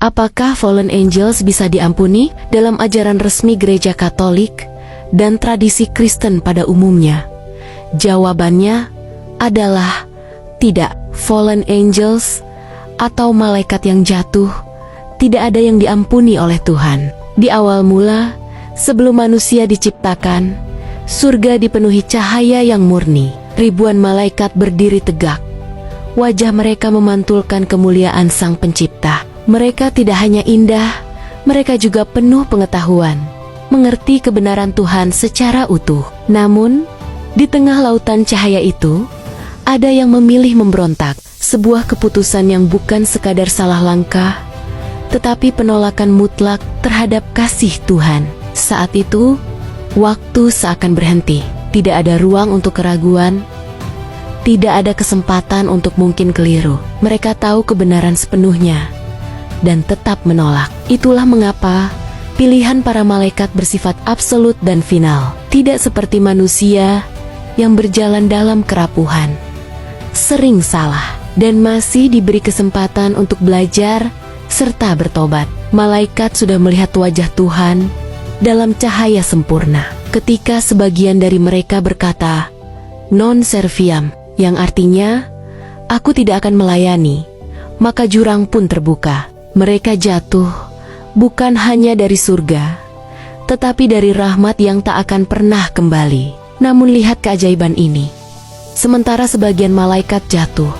Apakah fallen angels bisa diampuni? Dalam ajaran resmi Gereja Katolik dan tradisi Kristen pada umumnya, jawabannya adalah tidak. Fallen angels atau malaikat yang jatuh tidak ada yang diampuni oleh Tuhan. Di awal mula, sebelum manusia diciptakan, surga dipenuhi cahaya yang murni. Ribuan malaikat berdiri tegak. Wajah mereka memantulkan kemuliaan Sang Pencipta. Mereka tidak hanya indah, mereka juga penuh pengetahuan, mengerti kebenaran Tuhan secara utuh. Namun, di tengah lautan cahaya itu, ada yang memilih memberontak, sebuah keputusan yang bukan sekadar salah langkah, tetapi penolakan mutlak terhadap kasih Tuhan. Saat itu, waktu seakan berhenti. Tidak ada ruang untuk keraguan, tidak ada kesempatan untuk mungkin keliru. Mereka tahu kebenaran sepenuhnya dan tetap menolak. Itulah mengapa pilihan para malaikat bersifat absolut dan final. Tidak seperti manusia yang berjalan dalam kerapuhan, sering salah, dan masih diberi kesempatan untuk belajar serta bertobat. Malaikat sudah melihat wajah Tuhan dalam cahaya sempurna. Ketika sebagian dari mereka berkata, non serviam, yang artinya, aku tidak akan melayani, maka jurang pun terbuka. Mereka jatuh, bukan hanya dari surga, tetapi dari rahmat yang tak akan pernah kembali. Namun lihat keajaiban ini. Sementara sebagian malaikat jatuh,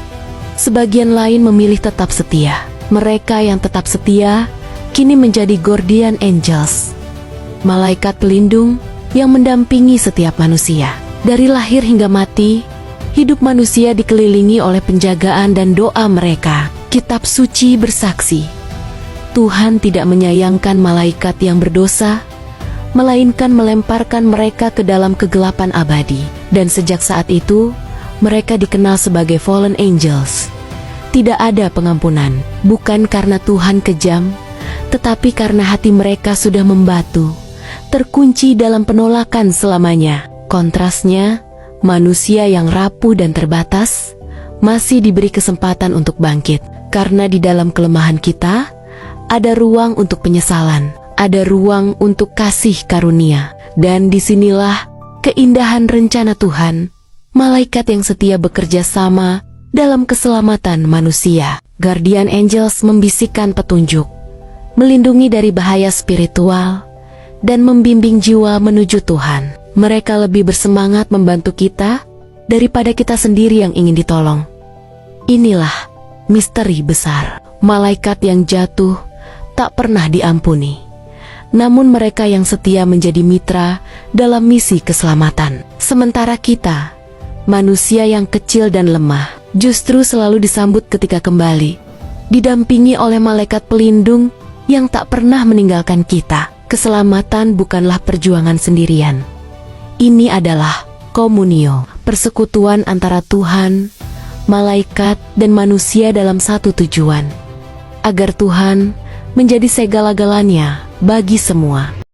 sebagian lain memilih tetap setia. Mereka yang tetap setia, kini menjadi guardian angels, malaikat pelindung yang mendampingi setiap manusia. Dari lahir hingga mati, hidup manusia dikelilingi oleh penjagaan dan doa mereka. Kitab suci bersaksi, Tuhan tidak menyayangkan malaikat yang berdosa, melainkan melemparkan mereka ke dalam kegelapan abadi. Dan sejak saat itu, mereka dikenal sebagai fallen angels. Tidak ada pengampunan, bukan karena Tuhan kejam, tetapi karena hati mereka sudah membatu, terkunci dalam penolakan selamanya. Kontrasnya, manusia yang rapuh dan terbatas masih diberi kesempatan untuk bangkit. Karena di dalam kelemahan kita, ada ruang untuk penyesalan, ada ruang untuk kasih karunia. Dan disinilah keindahan rencana Tuhan, malaikat yang setia bekerja sama dalam keselamatan manusia. Guardian angels membisikkan petunjuk, melindungi dari bahaya spiritual, dan membimbing jiwa menuju Tuhan. Mereka lebih bersemangat membantu kita daripada kita sendiri yang ingin ditolong. Inilah misteri besar. Malaikat yang jatuh tak pernah diampuni, namun mereka yang setia menjadi mitra dalam misi keselamatan. Sementara kita, manusia yang kecil dan lemah, justru selalu disambut ketika kembali, didampingi oleh malaikat pelindung yang tak pernah meninggalkan kita. Keselamatan bukanlah perjuangan sendirian. Ini adalah komunio, persekutuan antara Tuhan, malaikat, dan manusia dalam satu tujuan, agar Tuhan menjadi segala-galanya bagi semua.